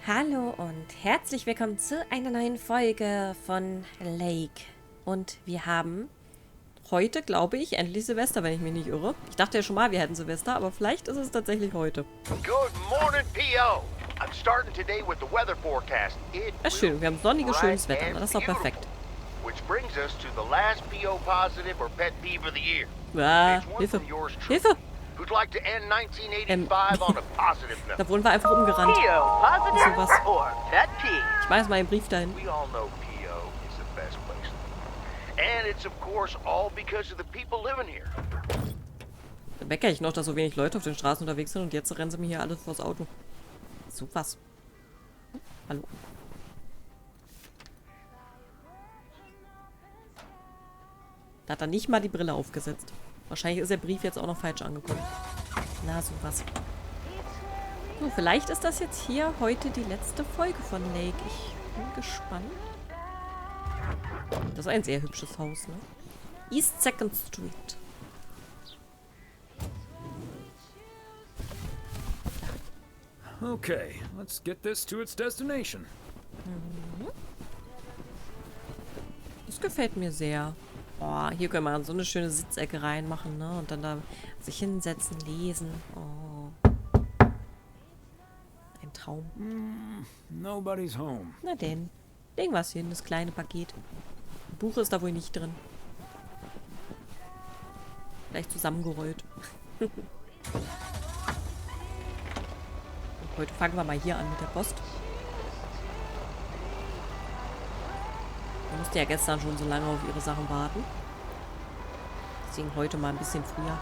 Hallo und herzlich willkommen zu einer neuen Folge von Lake. Und wir haben heute, glaube ich, endlich Silvester, wenn ich mich nicht irre. Ich dachte ja schon mal, wir hätten Silvester, aber vielleicht ist es tatsächlich heute. Good morning, PO. I'm starting today with the weather forecast. Das ist schön, wir haben sonniges, schönes Wetter. Das ist doch perfekt. Which brings us to the last PO positive or pet peeve of the year. Ah, It's one Hilfe. from yours truly, Hilfe! who'd like to end 1985 on a positive note. Da wurden wir einfach umgerannt. PO, positive Sowas. or pet peeve? Ich schmeiß mal den Brief dahin. We all know PO is the best place. And it's of course all because of the people living here. Da meckere ich noch, dass so wenig Leute auf den Straßen unterwegs sind und jetzt rennen sie mir hier alles vors Auto. So was. Hallo. Da hat er nicht mal die Brille aufgesetzt. Wahrscheinlich ist der Brief jetzt auch noch falsch angekommen. Na, sowas. So, vielleicht ist das jetzt hier heute die letzte Folge von Lake. Ich bin gespannt. Das ist ein sehr hübsches Haus, ne? East 2nd Street. Okay, let's get this to its destination. Das gefällt mir sehr. Oh, hier können wir so eine schöne Sitzecke reinmachen, ne? Und dann da sich hinsetzen, lesen. Oh. Ein Traum. Nobody's home. Na denn. Legen wir es hin, das kleine Paket. Ein Buch ist da wohl nicht drin. Vielleicht zusammengerollt. Und heute fangen wir mal hier an mit der Post. Wir mussten ja gestern schon so lange auf ihre Sachen warten. Deswegen heute mal ein bisschen früher.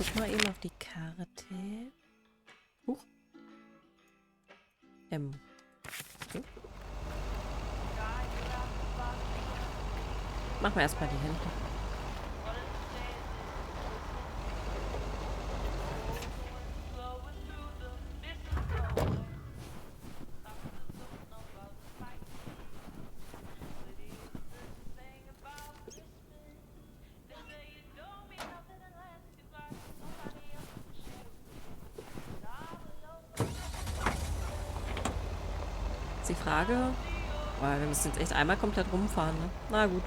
Ich guck mal eben auf die Karte. Huch. Okay. Machen wir erstmal die Hände. Die Frage, wir müssen jetzt echt einmal komplett rumfahren, ne? Na gut,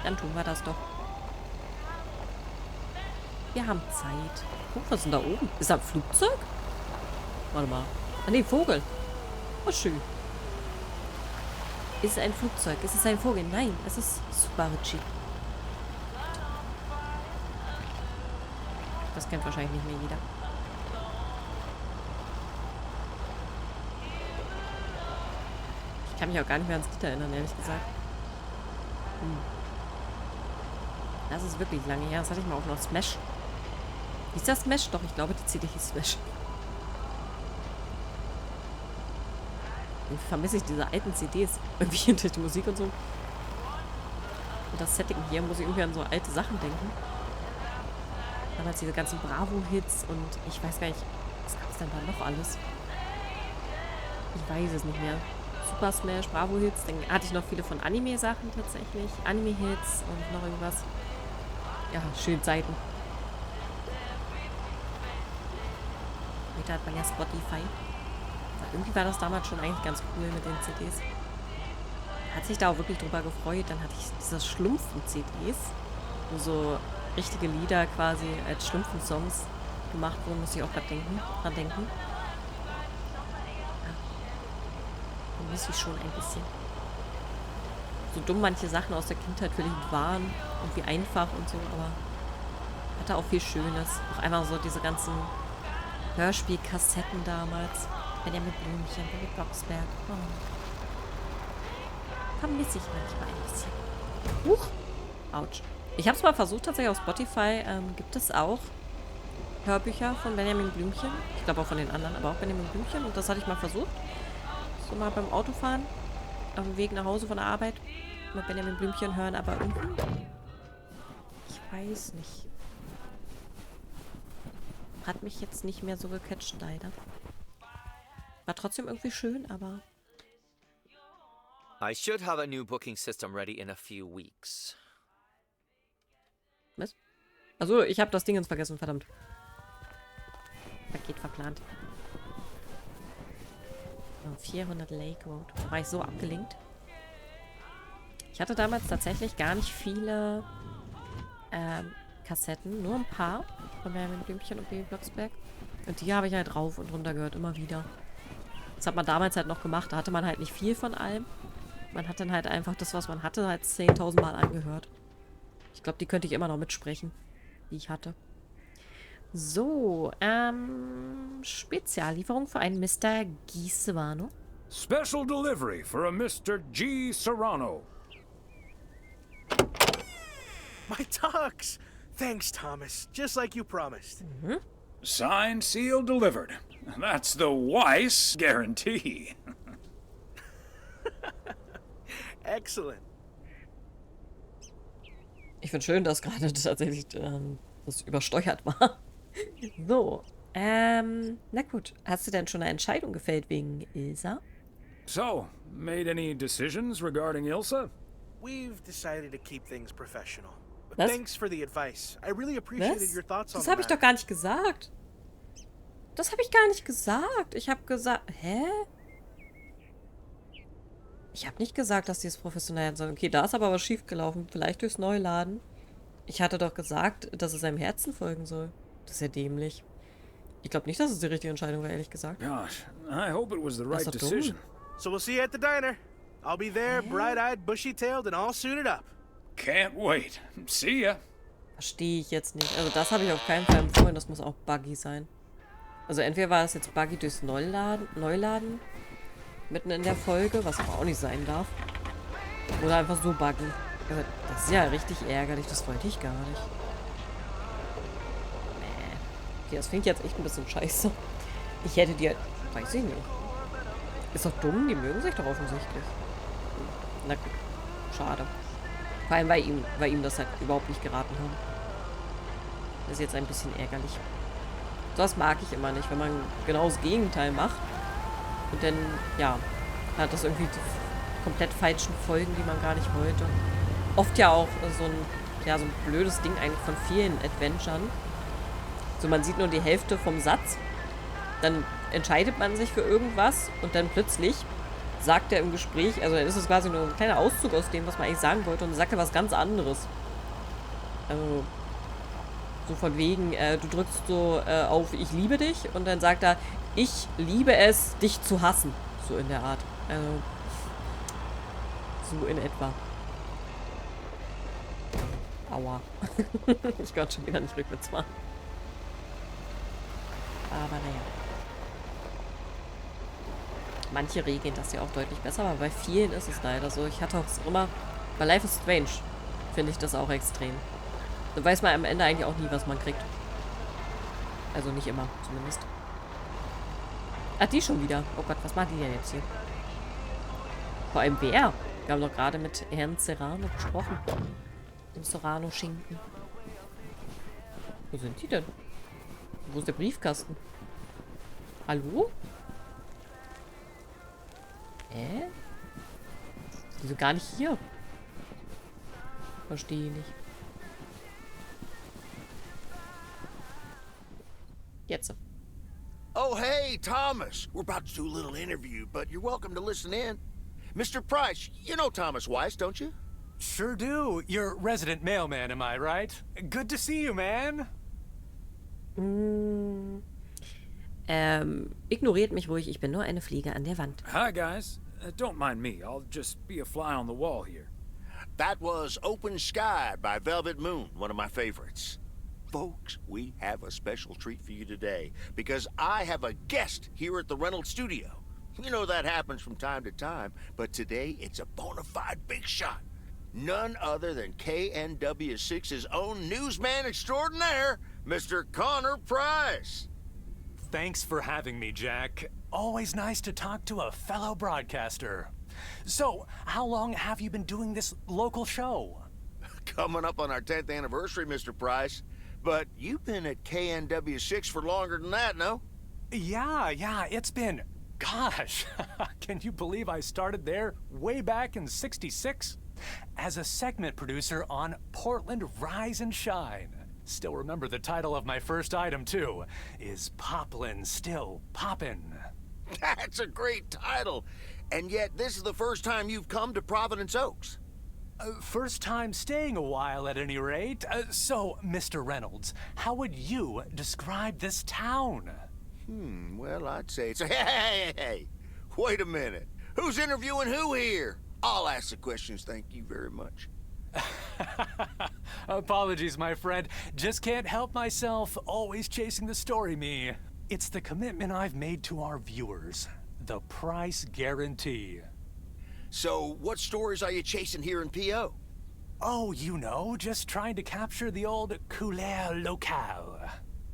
dann tun wir das doch. Wir haben Zeit. Guck, was ist denn da oben? Ist das ein Flugzeug? Warte mal. Ah, nee, Vogel. Oh, schön. Ist es ein Flugzeug? Ist es ein Vogel? Nein, es ist Subaruchi. Das kennt wahrscheinlich nicht mehr jeder. Ich kann mich auch gar nicht mehr ans Lied erinnern, ehrlich gesagt. Das ist wirklich lange her. Das hatte ich mal auch noch Smash. Hieß das Smash? Doch, ich glaube, die CD hieß Smash. Irgendwie vermisse ich diese alten CDs. Irgendwie durch die Musik und so. Und das Setting hier muss ich irgendwie an so alte Sachen denken. Damals diese ganzen Bravo-Hits und ich weiß gar nicht, was gab es denn da noch alles? Ich weiß es nicht mehr. Super Smash, Bravo-Hits. Dann hatte ich noch viele von Anime-Sachen tatsächlich. Anime-Hits und noch irgendwas. Ja, schön Zeiten. Heute hat man ja Spotify. Aber irgendwie war das damals schon eigentlich ganz cool mit den CDs. Hat sich da auch wirklich drüber gefreut. Dann hatte ich diese Schlumpfen-CDs, wo so richtige Lieder quasi als Schlumpfen-Songs gemacht wurden. Muss ich auch gerade dran denken. Muss ich schon ein bisschen. So dumm manche Sachen aus der Kindheit vielleicht waren und wie einfach und so, aber hatte auch viel Schönes. Auch einmal so diese ganzen Hörspielkassetten damals. Benjamin Blümchen, Billy Blocksberg. Oh. Vermisse ich manchmal ein bisschen. Huch! Autsch. Ich habe es mal versucht, tatsächlich auf Spotify gibt es auch Hörbücher von Benjamin Blümchen. Ich glaube auch von den anderen, aber auch Benjamin Blümchen. Und das hatte ich mal versucht. So mal beim Autofahren. Auf dem Weg nach Hause von der Arbeit. mit Benjamin Blümchen hören, aber irgendwie... Ich weiß nicht. Hat mich jetzt nicht mehr so gecatcht, leider. War trotzdem irgendwie schön, aber... I should have a new booking system ready in a few weeks. Was? Achso, ich habe das Ding ins Vergessen, verdammt. Paket verplant. Oh, 400 Lake Road. Da war ich so abgelenkt. Ich hatte damals tatsächlich gar nicht viele Kassetten. Nur ein paar von Benjamin Blümchen und Baby Blocksberg. Und die habe ich halt rauf und runter gehört, immer wieder. Das hat man damals halt noch gemacht. Da hatte man halt nicht viel von allem. Man hat dann halt einfach das, was man hatte, halt 10.000 Mal angehört. Ich glaube, die könnte ich immer noch mitsprechen, die ich hatte. So, Speziallieferung für einen Mr. Gisevano. Special delivery for a Mr. G. Serrano. My ducks! Thanks, Thomas. Just like you promised. Signed, sealed, delivered. That's the Weiss guarantee. Excellent. Ich finde schön, dass gerade tatsächlich das übersteuert war. So, na gut. Hast du denn schon eine Entscheidung gefällt wegen Ilsa? So, made any decisions regarding Ilsa? We've decided to keep things professional. But Was? thanks for the advice. I really appreciated Was? your thoughts on Das the habe ich doch matter. gar nicht gesagt. Das habe ich gar nicht gesagt. Ich habe gesagt... Hä? Ich habe nicht gesagt, dass die es professionell sind. Okay, da ist aber was schiefgelaufen. Vielleicht durchs Neuladen. Ich hatte doch gesagt, dass es seinem Herzen folgen soll. Das ist ja dämlich. Ich glaube nicht, dass es die richtige Entscheidung war, ehrlich gesagt. Gosh, I hope it was the Das right ist doch dumm. decision. So we'll see you at the diner. I'll be there, bright-eyed, bushy-tailed, and all suited up. Can't wait. See ya. Verstehe ich jetzt nicht. Also das habe ich auf keinen Fall empfohlen. Das muss auch Buggy sein. Also entweder war es jetzt Buggy durchs Neuladen mitten in der Folge, was aber auch nicht sein darf. Oder einfach so Buggy. Also, das ist ja richtig ärgerlich. Das wollte ich gar nicht. Nee. Okay, das klingt jetzt echt ein bisschen scheiße. Ich hätte die halt... Weiß ich nicht. Ist doch dumm. Die mögen sich doch offensichtlich. Na gut. Schade. Vor allem, weil ihm das halt überhaupt nicht geraten haben. Das ist jetzt ein bisschen ärgerlich. Das mag ich immer nicht, wenn man genau das Gegenteil macht. Und dann, ja, hat das irgendwie die komplett falschen Folgen, die man gar nicht wollte. Oft ja auch so ein blödes Ding eigentlich von vielen Adventuren. So, man sieht nur die Hälfte vom Satz. Dann entscheidet man sich für irgendwas und dann plötzlich sagt er im Gespräch, also dann ist es quasi nur ein kleiner Auszug aus dem, was man eigentlich sagen wollte, und dann sagt er was ganz anderes. Also, so von wegen, du drückst so auf ich liebe dich und dann sagt er, ich liebe es, dich zu hassen. So in der Art. Also, so in etwa. Aua. Ich kann schon wieder nicht rückwärts fahren. Aber naja. Manche regeln das ja auch deutlich besser, aber bei vielen ist es leider so. Ich hatte auch immer, bei Life is Strange finde ich das auch extrem. Da weiß man am Ende eigentlich auch nie, was man kriegt. Also nicht immer, zumindest. Ah, die schon wieder. Oh Gott, was macht die denn jetzt hier? Vor allem wer? Wir haben doch gerade mit Herrn Serrano gesprochen. Dem Serrano-Schinken. Wo sind die denn? Wo ist der Briefkasten? Hallo? Wieso gar nicht hier? Verstehe nicht. Jetzt. Oh, hey, Thomas. We're about to do a little interview, but you're welcome to listen in. Mr. Price, you know Thomas Weiss, don't you? Sure do. You're resident mailman, am I right? Good to see you, man. Ignoriert mich ruhig, ich bin nur eine Fliege an der Wand. Hi, guys. Don't mind me. I'll just be a fly on the wall here. That was Open Sky by Velvet Moon, one of my favorites. Folks, we have a special treat for you today because I have a guest here at the Reynolds studio. You know that happens from time to time, but today it's a bona fide big shot. None other than KNW6's own newsman extraordinaire, Mr. Connor Price. Thanks for having me, Jack. Always nice to talk to a fellow broadcaster. So, how long have you been doing this local show? Coming up on our 10th anniversary, Mr. Price. But you've been at KNW6 for longer than that, no? Yeah, it's been... Gosh, can you believe I started there way back in '66? As a segment producer on Portland Rise and Shine. Still remember the title of my first item, too. Is Poplin Still Poppin'? That's a great title. And yet, this is the first time you've come to Providence Oaks. First time staying a while, at any rate. So, Mr. Reynolds, how would you describe this town? Well, I'd say it's... Hey! Wait a minute. Who's interviewing who here? I'll ask the questions, thank you very much. Apologies, my friend. Just can't help myself. Always chasing the story, me. It's the commitment I've made to our viewers. The price guarantee. So, what stories are you chasing here in P.O.? Oh, you know, just trying to capture the old couleur locale.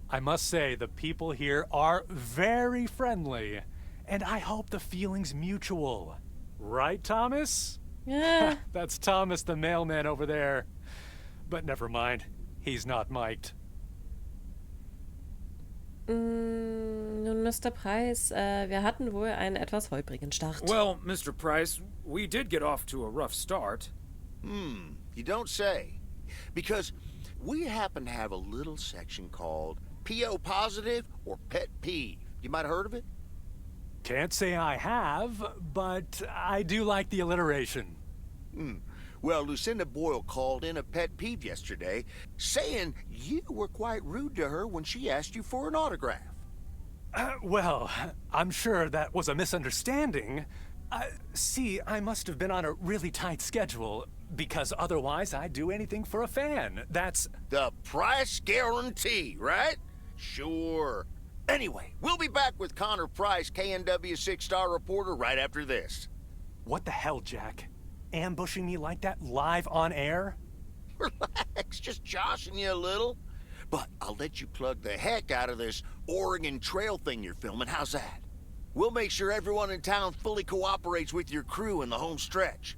I must say, the people here are very friendly, and I hope the feeling's mutual. Right, Thomas? Yeah. That's Thomas the mailman over there. But never mind, he's not mic'd. Nun, Mr. Price, wir hatten wohl einen etwas holprigen Start. Well, Mr. Price, we did get off to a rough start. You don't say. Because we happen to have a little section called P.O. Positive or Pet Peeve. You might have heard of it? Can't say I have, but I do like the alliteration. Well, Lucinda Boyle called in a pet peeve yesterday, saying you were quite rude to her when she asked you for an autograph. Well, I'm sure that was a misunderstanding. See, I must have been on a really tight schedule, because otherwise I'd do anything for a fan. That's... The price guarantee, right? Sure. Anyway, we'll be back with Connor Price, KNW 6-star reporter, right after this. What the hell, Jack? Ambushing me like that live on air? Relax, just joshing you a little. But I'll let you plug the heck out of this Oregon Trail thing you're filming. How's that? We'll make sure everyone in town fully cooperates with your crew in the home stretch.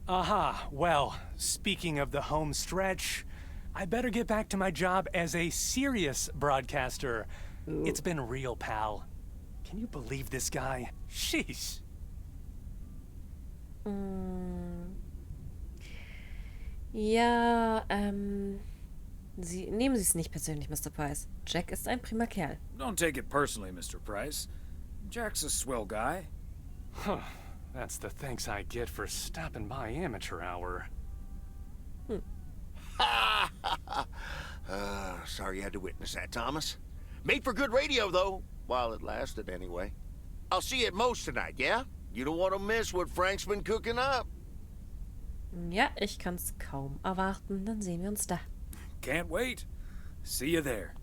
Aha, well, speaking of the home stretch, I better get back to my job as a serious broadcaster. Ooh. It's been real, pal. Can you believe this guy? Sheesh. Ja, nehmen Sie es nicht persönlich, Mr. Price. Jack ist ein prima Kerl. Don't take it personally, Mr. Price. Jack's a swell guy. Huh, that's the thanks I get for stopping by amateur hour. Sorry you had to witness that, Thomas. Made for good radio, though, while it lasted anyway. I'll see you at Moe's tonight, yeah? You don't want to miss what Frank's been cooking up. Ja, ich kann's kaum erwarten. Dann sehen wir uns da. Can't wait. See you there.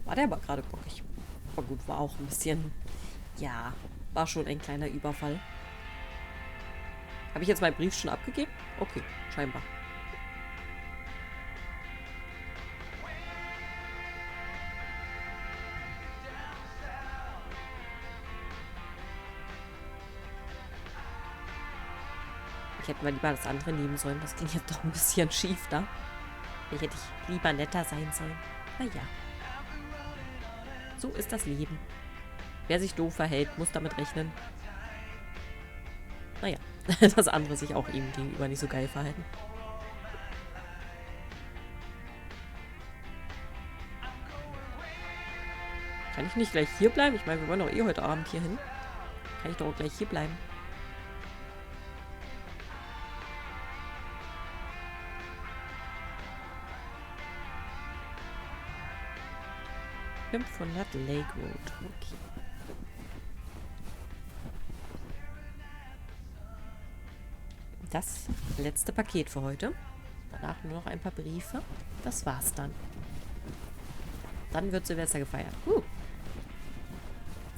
War der aber gerade bockig. Aber gut, war auch ein bisschen... Ja, war schon ein kleiner Überfall. Habe ich jetzt meinen Brief schon abgegeben? Okay, scheinbar. Ich hätte mal lieber das andere nehmen sollen. Das ging jetzt doch ein bisschen schief da. Vielleicht hätte ich lieber netter sein sollen. Naja. So ist das Leben. Wer sich doof verhält, muss damit rechnen. Naja, dass andere sich auch ihm gegenüber nicht so geil verhalten. Kann ich nicht gleich hier bleiben? Ich meine, wir wollen doch eh heute Abend hier hin. Kann ich doch auch gleich hier bleiben. $500 Lake Road. Okay. Das letzte Paket für heute. Danach nur noch ein paar Briefe. Das war's dann. Dann wird Silvester gefeiert.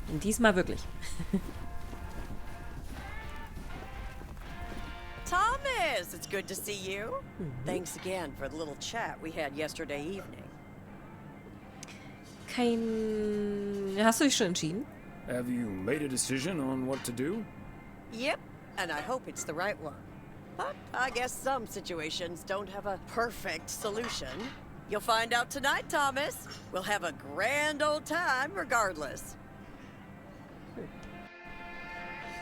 Und diesmal wirklich. Thomas, it's good to see you. Thanks again for the little chat we had yesterday evening. kein... Hast du dich schon entschieden? Have you made a decision on what to do? Yep, and I hope it's the right one. But I guess some situations don't have a perfect solution. You'll find out tonight, Thomas. We'll have a grand old time regardless.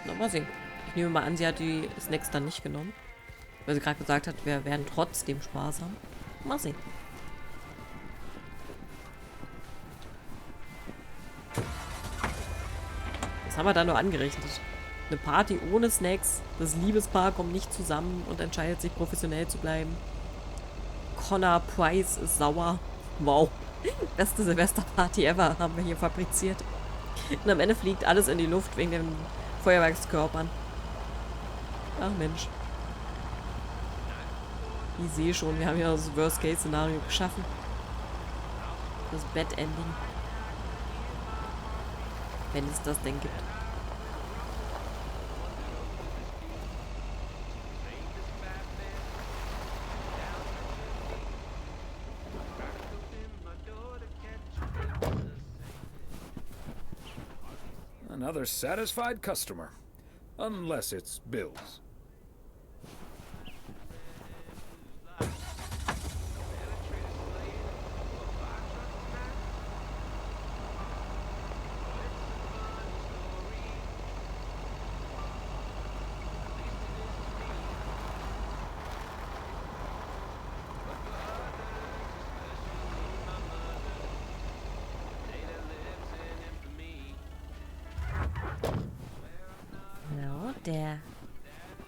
Na, mal sehen. Ich nehme mal an, sie hat die Snacks dann nicht genommen. Weil sie gerade gesagt hat, wir werden trotzdem Spaß haben. Mal sehen. Was haben wir da nur angerichtet? Eine Party ohne Snacks. Das Liebespaar kommt nicht zusammen und entscheidet sich, professionell zu bleiben. Connor Price ist sauer. Wow. Beste Silvesterparty ever haben wir hier fabriziert. Und am Ende fliegt alles in die Luft wegen den Feuerwerkskörpern. Ach Mensch. Ich sehe schon, wir haben ja das Worst-Case-Szenario geschaffen. Das Bad-Ending. Wenn es das denn gibt. Another satisfied customer. Unless it's Bill's.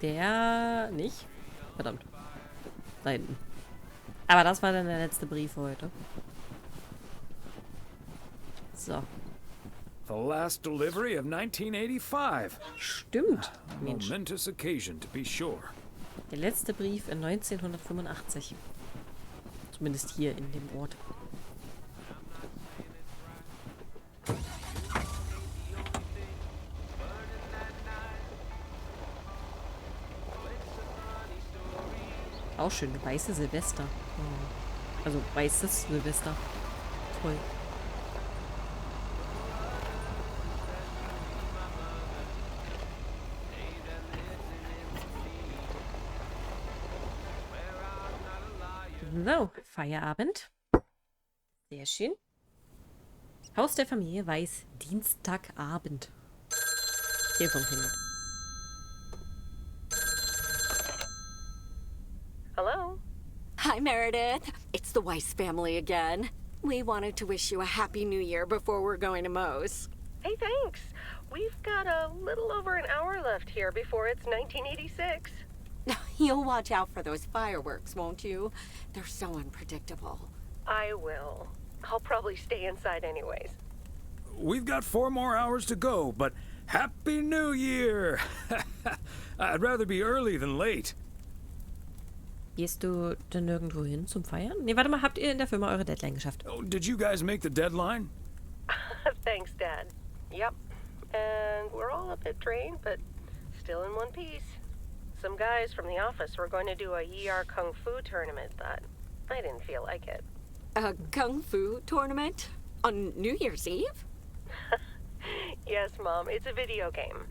Der nicht. Verdammt. Da hinten. Aber das war dann der letzte Brief heute. So. The last delivery of 1985. Stimmt. A Mensch. momentous occasion, to be sure. Der letzte Brief in 1985. Zumindest hier in dem Ort. Auch schön, weiße Silvester. Oh. Also weißes Silvester. Toll. So, Feierabend. Sehr schön. Haus der Familie Weiß, Dienstagabend. Telefon klingelt. Hello? Hi, Meredith. It's the Weiss family again. We wanted to wish you a happy new year before we're going to Moe's. Hey, thanks. We've got a little over an hour left here before it's 1986. You'll watch out for those fireworks, won't you? They're so unpredictable. I will. I'll probably stay inside anyways. We've got 4 more hours to go, but Happy New Year! I'd rather be early than late. Gehst du denn nirgendwo hin zum Feiern? Nee, warte mal, habt ihr in der Firma eure Deadline geschafft? Oh, did you guys make the deadline? Thanks, Dad. Yep. And we're all a bit drained, but still in one piece. Some guys from the office were going to do a Jahr Kung Fu tournament, but I didn't feel like it. A Kung Fu tournament? On New Year's Eve? Yes, Mom, it's a video game.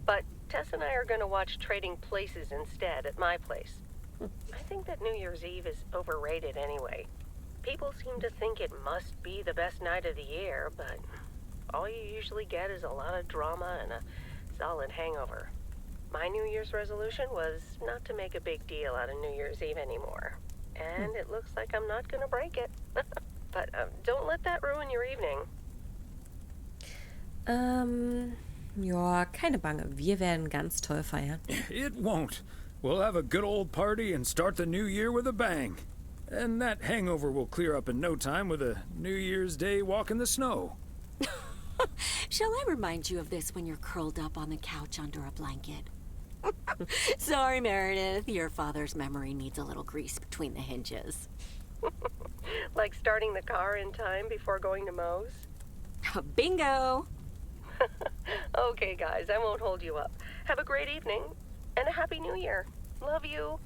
But Tess and I are going to watch Trading Places instead at my place. I think that New Year's Eve is overrated anyway. People seem to think it must be the best night of the year, but all you usually get is a lot of drama and a solid hangover. My New Year's resolution was not to make a big deal out of New Year's Eve anymore. And it looks like I'm not going to break it. But don't let that ruin your evening. Ja, keine Bange. Wir werden ganz toll feiern. It won't. We'll have a good old party and start the new year with a bang. And that hangover will clear up in no time with a New Year's Day walk in the snow. Shall I remind you of this when you're curled up on the couch under a blanket? Sorry, Meredith. Your father's memory needs a little grease between the hinges. Like starting the car in time before going to Moe's? Bingo! Okay, guys, I won't hold you up. Have a great evening, and a Happy New Year. Love you.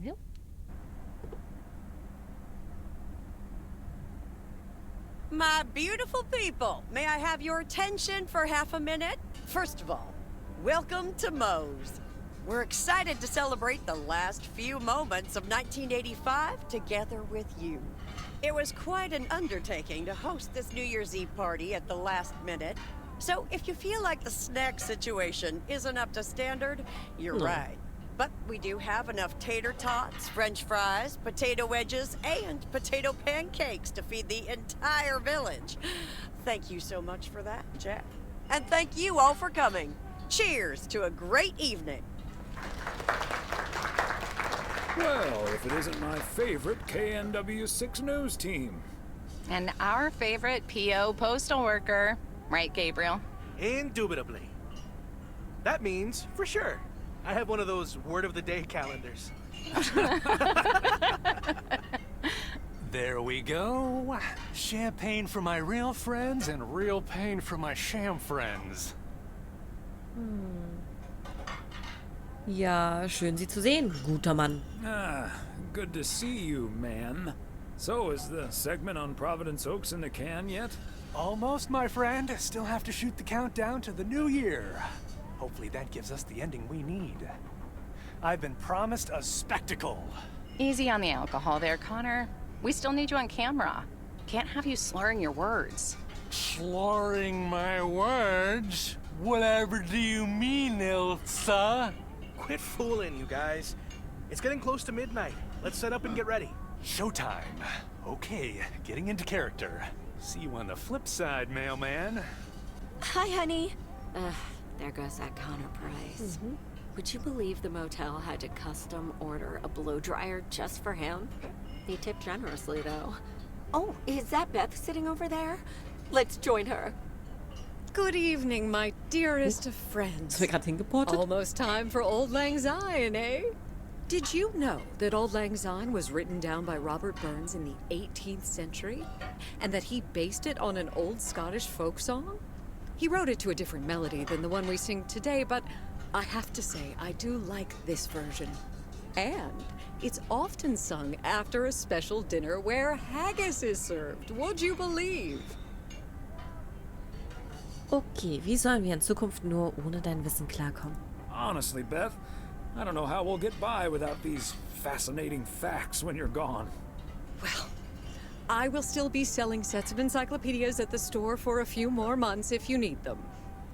Ja. My beautiful people, may I have your attention for half a minute? First of all, welcome to Moe's. We're excited to celebrate the last few moments of 1985 together with you. It was quite an undertaking to host this New Year's Eve party at the last minute. So if you feel like the snack situation isn't up to standard, you're right. But we do have enough tater tots, french fries, potato wedges, and potato pancakes to feed the entire village. Thank you so much for that, Jack. And thank you all for coming. Cheers to a great evening. Well, if it isn't my favorite KNW6 news team. And our favorite PO postal worker. Right, Gabriel? Indubitably. That means, for sure, I have one of those word of the day calendars. There we go. Champagne for my real friends and real pain for my sham friends. Ja, schön Sie zu sehen, guter Mann. Ah, good to see you, man. So, is the segment on Providence Oaks in the can yet? Almost, my friend. Still have to shoot the countdown to the new year. Hopefully that gives us the ending we need. I've been promised a spectacle. Easy on the alcohol there, Connor. We still need you on camera. Can't have you slurring your words. Slurring my words? Whatever do you mean, Ilsa? Quit fooling, you guys. It's getting close to midnight. Let's set up and get ready. Showtime. Okay, getting into character. See you on the flip side, mailman. Hi, honey. There goes that Connor price. Would you believe the motel had to custom order a blow dryer just for him? He tipped generously, though. Oh, is that Beth sitting over there? Let's join her. Good evening, my dearest of friends. Ist mir gerade hingeportet? Almost time for Auld Lang Syne, eh? Did you know that Auld Lang Syne was written down by Robert Burns in the 18th century? And that he based it on an old Scottish folk song? He wrote it to a different melody than the one we sing today, but I have to say, I do like this version. And it's often sung after a special dinner where haggis is served. Would you believe? Okay, wie sollen wir in Zukunft nur ohne dein Wissen klarkommen? Honestly, Beth, I don't know how we'll get by without these fascinating facts when you're gone. Well, I will still be selling sets of encyclopedias at the store for a few more months if you need them.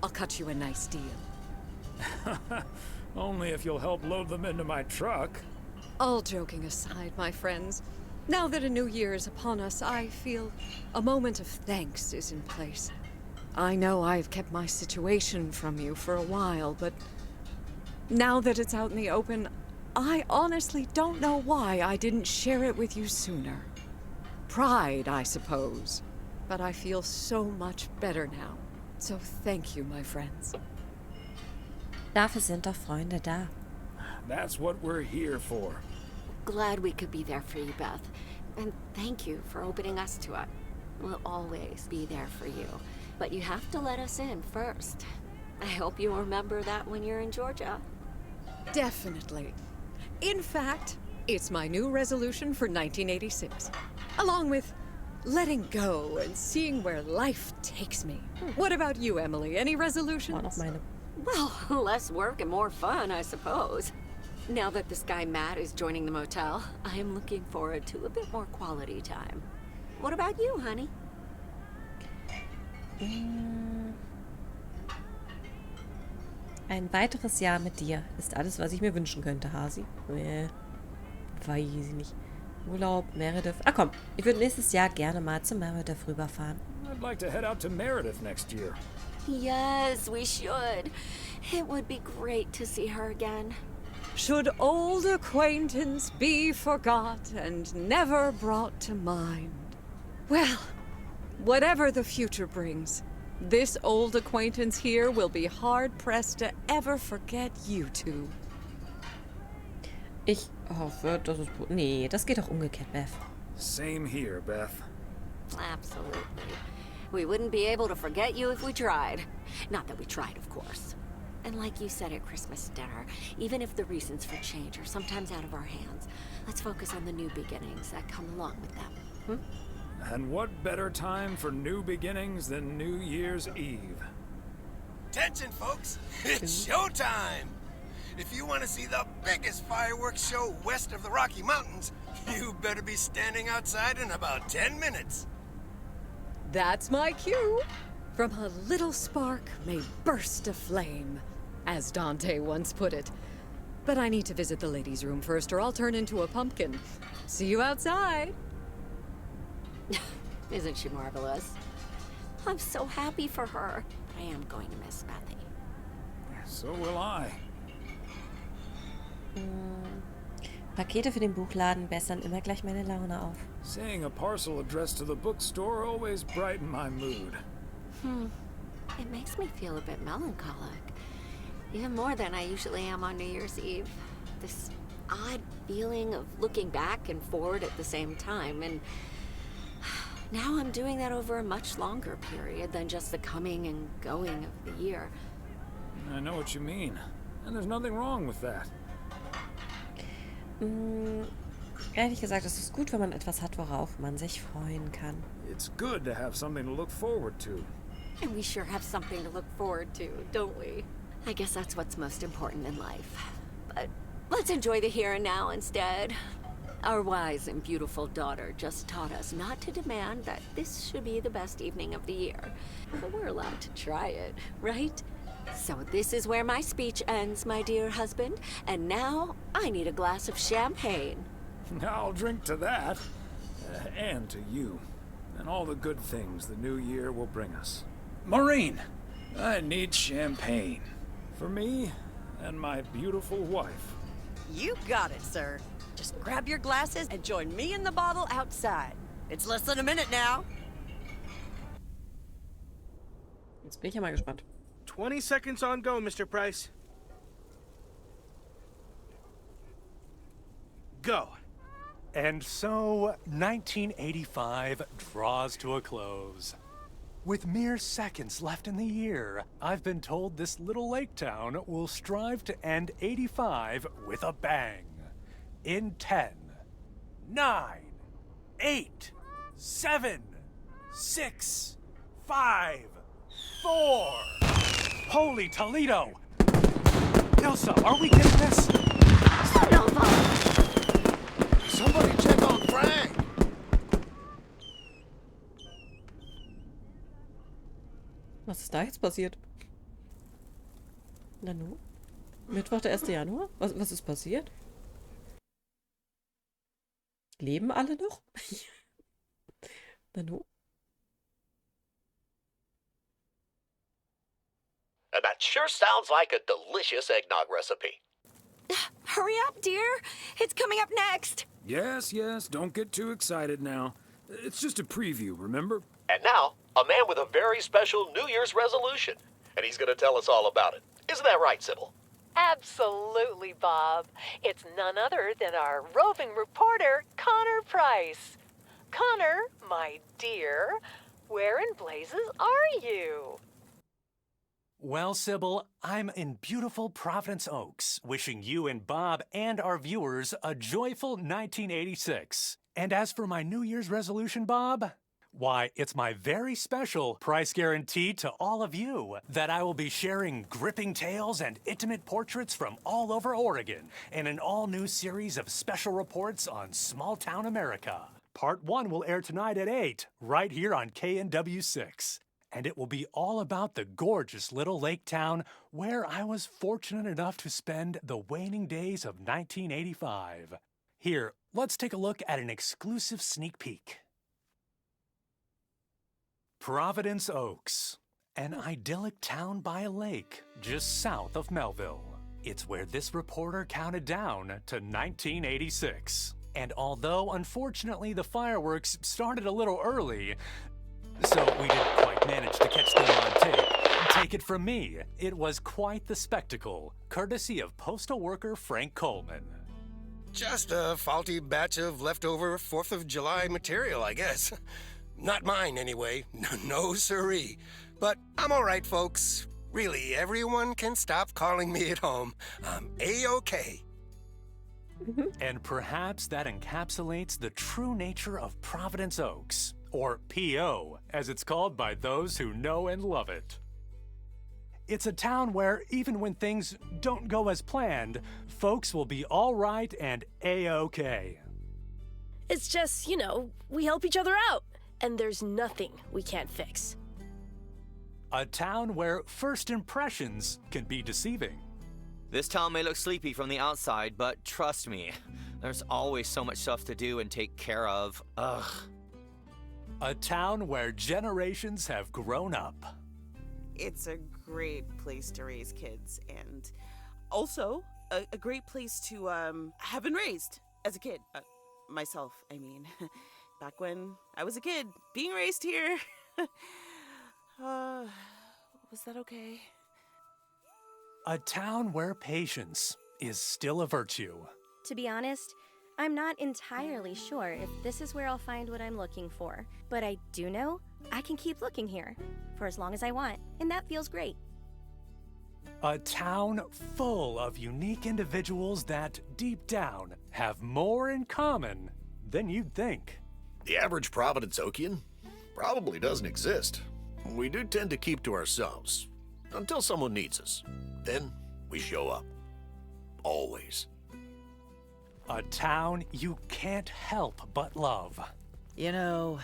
I'll cut you a nice deal. Only if you'll help load them into my truck. All joking aside, my friends, now that a new year is upon us, I feel a moment of thanks is in place. I know I've kept my situation from you for a while, but now that it's out in the open, I honestly don't know why I didn't share it with you sooner. Pride, I suppose. But I feel so much better now. So thank you, my friends. Dafür sind doch Freunde da. That's what we're here for. Glad we could be there for you, Beth. And thank you for opening us to it. We'll always be there for you. But you have to let us in first. I hope you remember that when you're in Georgia. Definitely. In fact, it's my new resolution for 1986. Along with letting go and seeing where life takes me. What about you, Emily? Any resolutions? Auch noch meine. Well, less work and more fun, I suppose. Now that this guy Matt is joining the motel, I am looking forward to a bit more quality time. What about you, honey? Ein weiteres Jahr mit dir ist alles, was ich mir wünschen könnte, Hasi. Weiß ich nicht. Urlaub, Meredith. Ah komm, ich würde nächstes Jahr gerne mal zu Meredith rüberfahren. I'd like to head out to Meredith next year. Yes, we should. It would be great to see her again. Should old acquaintance be forgot and never brought to mind? Well, whatever the future brings, this old acquaintance here will be hard-pressed to ever forget you two. Ich hoffe, dass es... Nee, das geht doch umgekehrt, Beth. Same here, Beth. Absolutely. We wouldn't be able to forget you if we tried. Not that we tried, of course. And like you said at Christmas dinner, even if the reasons for change are sometimes out of our hands, let's focus on the new beginnings that come along with them. And what better time for new beginnings than New Year's Eve? Attention, folks! It's showtime! If you want to see the biggest fireworks show west of the Rocky Mountains, you better be standing outside in about 10 minutes. That's my cue. From a little spark may burst a flame, as Dante once put it. But I need to visit the ladies' room first, or I'll turn into a pumpkin. See you outside. Isn't she marvelous? I'm so happy for her. I am going to miss Bethy. So will I. Pakete für den Buchladen bessern immer gleich meine Laune auf. Seeing a parcel addressed to the bookstore always brightened my mood. It makes me feel a bit melancholic. Even more than I usually am on New Year's Eve. This odd feeling of looking back and forward at the same time, and now I'm doing that over a much longer period than just the coming and going of the year. I know what you mean, and there's nothing wrong with that. Ehrlich gesagt, es ist gut, wenn man etwas hat, worauf man sich freuen kann. It's good to have something to look forward to. And we sure have something to look forward to, don't we? I guess that's what's most important in life. But let's enjoy the here and now instead. Our wise and beautiful daughter just taught us not to demand that this should be the best evening of the year. But we're allowed to try it, right? So this is where my speech ends, my dear husband. And now I need a glass of champagne. I'll drink to that. And to you. And all the good things the new year will bring us. Maureen, I need champagne. For me and my beautiful wife. You got it, sir. Just grab your glasses and join me in the bottle outside. It's less than a minute now. Jetzt bin ich ja mal gespannt. 20 seconds on go, Mr. Price. Go. And so, 1985 draws to a close. With mere seconds left in the year, I've been told this little lake town will strive to end 85 with a bang. In 10, 9, 8, 7, 6, 5, 4. Holy Toledo! Ilsa, are we getting this? Somebody check on Frank! Was ist da jetzt passiert? Nanu? Mittwoch, der 1. Januar? Was ist passiert? Leben alle noch? Nanu? That sure sounds like a delicious eggnog recipe. Hurry up, dear. It's coming up next. Yes, don't get too excited now. It's just a preview, remember? And now, a man with a very special New Year's resolution. And he's going to tell us all about it. Isn't that right, Sybil? Absolutely, Bob. It's none other than our roving reporter, Connor Price. Connor, my dear, where in blazes are you? Well, Sybil, I'm in beautiful Providence Oaks, wishing you and Bob and our viewers a joyful 1986. And as for my New Year's resolution, Bob, why, it's my very special price guarantee to all of you that I will be sharing gripping tales and intimate portraits from all over Oregon in an all-new series of special reports on small-town America. Part 1 will air tonight at 8, right here on KNW 6. And it will be all about the gorgeous little lake town where I was fortunate enough to spend the waning days of 1985. Here, let's take a look at an exclusive sneak peek. Providence Oaks, an idyllic town by a lake just south of Melville. It's where this reporter counted down to 1986. And although, unfortunately, the fireworks started a little early, so we didn't quite manage to catch them on tape. Take it from me, it was quite the spectacle, courtesy of postal worker Frank Coleman. Just a faulty batch of leftover 4th of July material, I guess. Not mine, anyway. No siree. But I'm all right, folks. Really, everyone can stop calling me at home. I'm A-okay. And perhaps that encapsulates the true nature of Providence Oaks, or PO, as it's called by those who know and love it. It's a town where even when things don't go as planned, folks will be all right and A-okay. It's just, you know, we help each other out, and there's nothing we can't fix. A town where first impressions can be deceiving. This town may look sleepy from the outside, but trust me, there's always so much stuff to do and take care of. Ugh. A town where generations have grown up. It's a great place to raise kids, and also a great place to have been raised as a kid. Myself, I mean. Back when I was a kid, being raised here. Was that okay? A town where patience is still a virtue. To be honest, I'm not entirely sure if this is where I'll find what I'm looking for, but I do know I can keep looking here for as long as I want, and that feels great. A town full of unique individuals that, deep down, have more in common than you'd think. The average Providence Okian probably doesn't exist. We do tend to keep to ourselves until someone needs us. Then we show up. Always. A town you can't help but love. You know,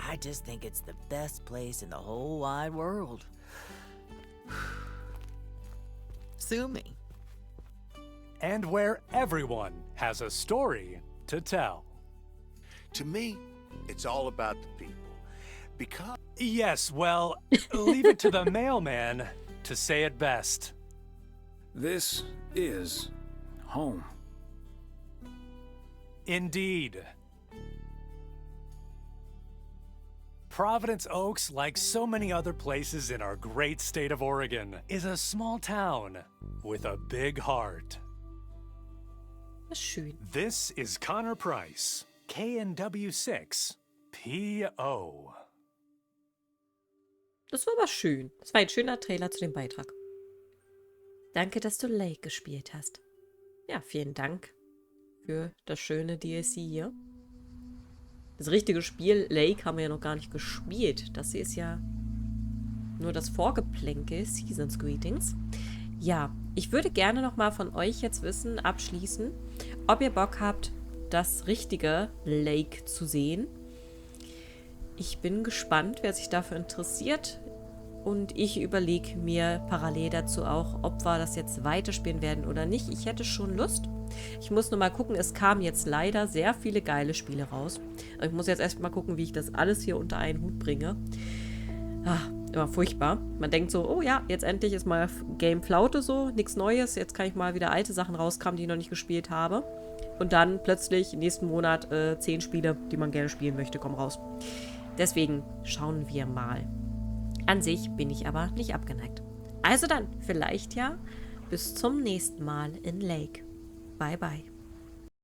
I just think it's the best place in the whole wide world. Sue me. And where everyone has a story to tell. To me, it's all about the people. Because... Yes, well, leave it to the mailman to say it best. This is home. Indeed. Providence Oaks, like so many other places in our great state of Oregon, is a small town with a big heart. Schön. This is Connor Price, KNW6, PO. Das war aber schön. Das war ein schöner Trailer zu dem Beitrag. Danke, dass du Lake gespielt hast. Ja, vielen Dank für das schöne DLC hier. Das richtige Spiel, Lake, haben wir ja noch gar nicht gespielt. Das hier ist ja nur das Vorgeplänkel, Seasons Greetings. Ja, ich würde gerne nochmal von euch jetzt wissen, abschließen, ob ihr Bock habt, das richtige Lake zu sehen. Ich bin gespannt, wer sich dafür interessiert. Und ich überlege mir parallel dazu auch, ob wir das jetzt weiterspielen werden oder nicht. Ich hätte schon Lust. Ich muss nur mal gucken, es kamen jetzt leider sehr viele geile Spiele raus. Ich muss jetzt erst mal gucken, wie ich das alles hier unter einen Hut bringe. Immer furchtbar. Man denkt so, oh ja, jetzt endlich ist mal Game Flaute so, nichts Neues. Jetzt kann ich mal wieder alte Sachen rauskramen, die ich noch nicht gespielt habe. Und dann plötzlich nächsten Monat 10 Spiele, die man gerne spielen möchte, kommen raus. Deswegen schauen wir mal. An sich bin ich aber nicht abgeneigt. Also dann, vielleicht ja, bis zum nächsten Mal in Lake. Bye, bye.